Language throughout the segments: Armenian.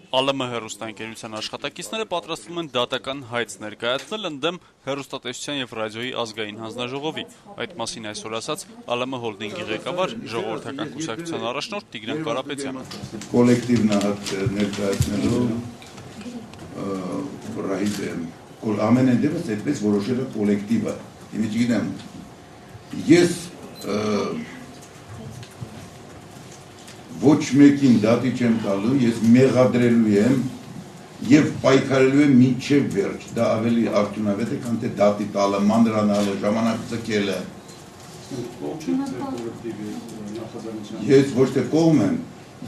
ԱԼՄ հեռուստաընկերության աշխատակիցները պատրաստվում են դատական հայց ներկայացնել ընդդեմ հեռուստատեսության եւ ռադիոյի ազգային հանձնաժողովի։ Այդ մասին այսօր ասաց ԱԼՄ հոլդինգի ղեկավար ժողովրդական կուսակցության առաջնորդ Տիգրան Կարապետյանը։ Կոլեկտիվ նահատ ներկայացնելու ամեն դեպս այդպես որոշել է կոլեկտիվը։ Իմիջ գիտեմ, ես ոչ մեկին դատի չեմ տալու, ես մեղադրելու եմ եւ պայքարելու եմ մինչեւ վերջ։ Դա ավելի արդյունավետ է, քան թե դատի տալը, մանրանալը, ժամանակ ձգելը։ Ես ոչ թե կողմ եմ,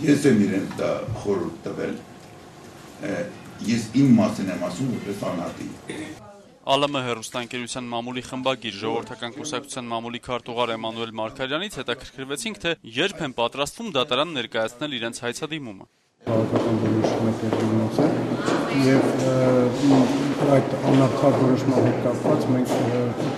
ես եմ իրեն դա խորհուրդ տվել։ Ես իմ մասին եմ ասում, որպես անհատի։ ԱԼՄ հեռուստաընկերության մամուլի խմբագիր ժողովրդական կուսակցության մամուլի քարտուղար Էմանուել Մարգարյանից հետաքրքրվեցինք, թե երբ են պատրաստվում դատարան ներկայացնել իրենց հայցադիմումը։ Քաղաքական որոշումը տեղի ունեցել եւ այդ անարդար որոշման հետ կապված մենք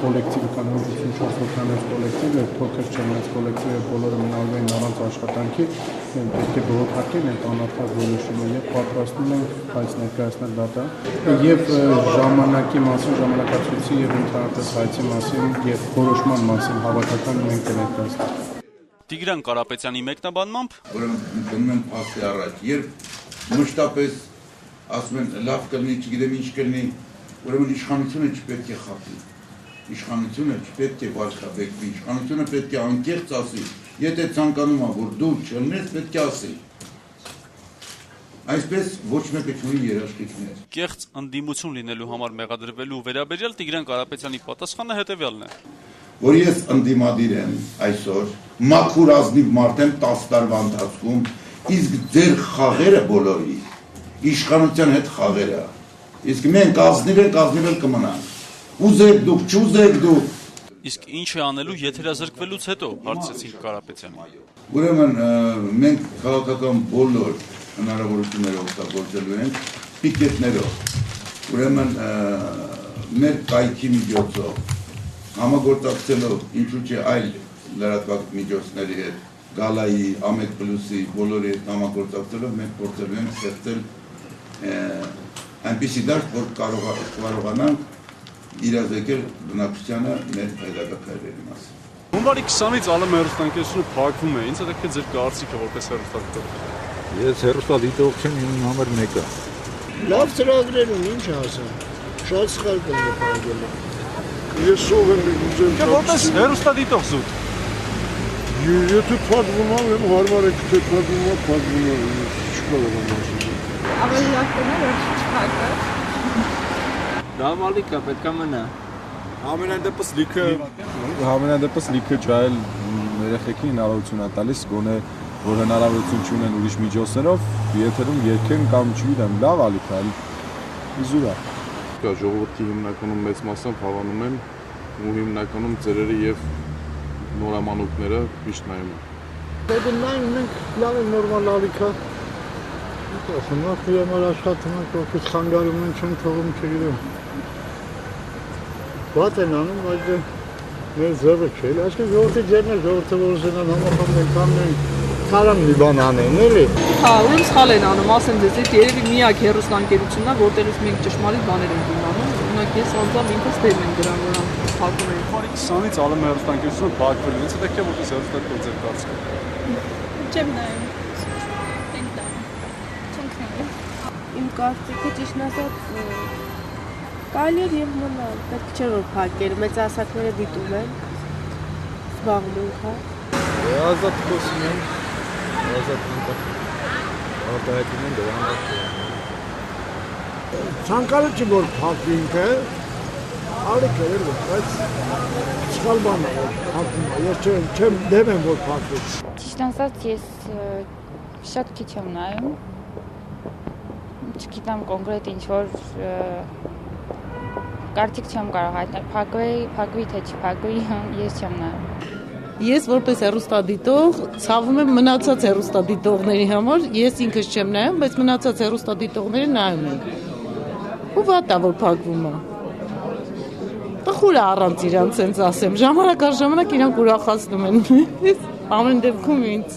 կոլեկտիվ կանոն 54 հոգանոց կոլեկտիվ եւ փոքր չնայած կոլեկտիվը բոլորը մնալու են առանց աշխատանքի պետք է բողոքարկեն այդ անարդար որոշումը եւ պատրաստում ենք հայց ներկայացնել դատարան եւ ժամանակի մասին ժամանակացույցի եւ ընդհանրապես հայցի մասին եւ որոշման մասին հավաքական մենք կներկայացնենք։ Տիգրան Կարապետյանի մեկնաբանմամբ ուրեմն գնում են փաստի առաջ, երբ մշտապես ասում են լավ կլինի, չգիտեմ ինչ կլինի, ուրեմն իշխանությունը չպետք է խաբի, իշխանությունը չպետք է վարկաբեկվի, իշխանությունը պետք է անկեղծ ասի, եթե ցանկանում է, որ դու չլինես, պետք է ասի։ Այսպես ոչ մեկը չունի երաշխիքներ։ Կեղծ ընդդիմություն լինելու համար մեղադրվելու վերաբերյալ Տիգրան Կարապետյանի պատասխանը հետևյալն է։ Որ ես ընդդիմադիր եմ այսօր, մաքուր ազնիվ մարդ եմ 10 տարվա ընթացքում, իսկ ձեր խաղերը բոլորի իշխանության հետ խաղերը։ Իսկ մենք ազնիվ կմնանք։ Ուզեք դուք, չուզեք դուք։ Իսկ ինչ է անելու եթերազրկվելուց հետո, հարցրեցինք Կարապետյանին։ Ուրեմն մենք քաղաքական բոլոր հնարավորությունները օգտագործելու ենք պիկետներով։ Ուրեմն մեր կայքի միջոցով համագործակցելով ինչու՞ չէ այլ լրատվական միջոցների հետ, Գալայի, Ամեկ Պլյուսի բոլորի հետ համագործակցելով մենք փորձելու ենք ստեղծել այնպիսի դաշտ, որ կարողանանք իրազեկել բնակչությանը մեր հետագա մասին։ Հունվարի 20-ից ԱԼՄ հեռուստաընկերությունը փակվում է, ինձ հետաքրքիր ձեր կարծիքը որպես հեռուստադիտող։ Ես հեռուստադիտող չեմ, իմ համար մեկը։ Լավ ծրագրեր ունի, ինչ ասեմ, շատ սխալ կլինի փակելը։ Ես ով եմ ուզում։ Չէ, որպես հեռուստադիտող զուտ։ Եթե փակվում է, հարմար է, թե փակվում է, չկարողam ասել։ Ավելի լավ կլինի, որ չփակվի։ Դա մալիկա պետք է մնա։ Համենայնդեպս լիքը ջայել երեխեքին հնարավորություն է տալիս, գոնե որ հնարավորություն չունեն ուրիշ միջոցներով, եթերում երգեն կամ չգիտեմ, լավ ալիք է, իզուր է։ Ժողովրդի հիմնականում մեծ մասամբ հավանում են ու հիմնականում ծերերը եւ նորամանուկները միշտ նայում են։ Դե նայում ենք, լավ է նորմալ ալիքա։ Նախ համար աշխատում ենք, որպես խանգարում են, չեմ թողում, չգիտեմ։ Բաց են անում, բայց մեր ձևը չէ։ Այսինքն ժողովրդի ձևն է, ժողովրդը որ ուզենան համախմբեն կամ կարան մի բան անեն, էլի։ Հա, ուրեմն սխալ են անում, ասեմ ձեզ, այդ երևի միակ հեռուստաընկերությունն է, որտեղից մենք ճշմարիտ բաներ ենք իմանում։ Օրինակ ես անձամբ ինքս դեմ եմ դրան, որ փակում են։ Հունվարի 20-ից ԱԼՄ հեռուստաընկերությունը փակվել է, ինձ հետաքրքիր որպես հեռուստադիտող ձեր կարծիքը։ Չեմ նայում։ Իմ կարծիքը ճիշտն ասած կարելի է եւ մնա, պետք չէ որ փակել, մեծահասակները դիտում են, զբաղմունք է։ Ազատ խոսում են, ազատ արտահայտում են դրանք։ Ցանկալի չի որ փակվի ինքը, արեք էր, բայց սխալ բան է, փակվում է, ես չեմ դեմ եմ որ փակվի։ Ճիշտն ասած ես շատ քիչ եմ նայում, չգիտեմ կոնկրետ ինչ որ կարծիք չեմ կարող հայտնել, փակվի թե չփակվի, ես չեմ նայում։ Ես որպես հեռուստադիտող ցավում եմ մնացած հեռուստադիտողների համար, ես ինքս չեմ նայում, բայց մնացած հեռուստադիտողները նայում են։ Ու վատ է որ փակվում է։ Տխուր է առանց իրանց sense ասեմ, ժամանակ առ ժամանակ իրանք ուրախացնում են։ Ամեն դեպքում ինձ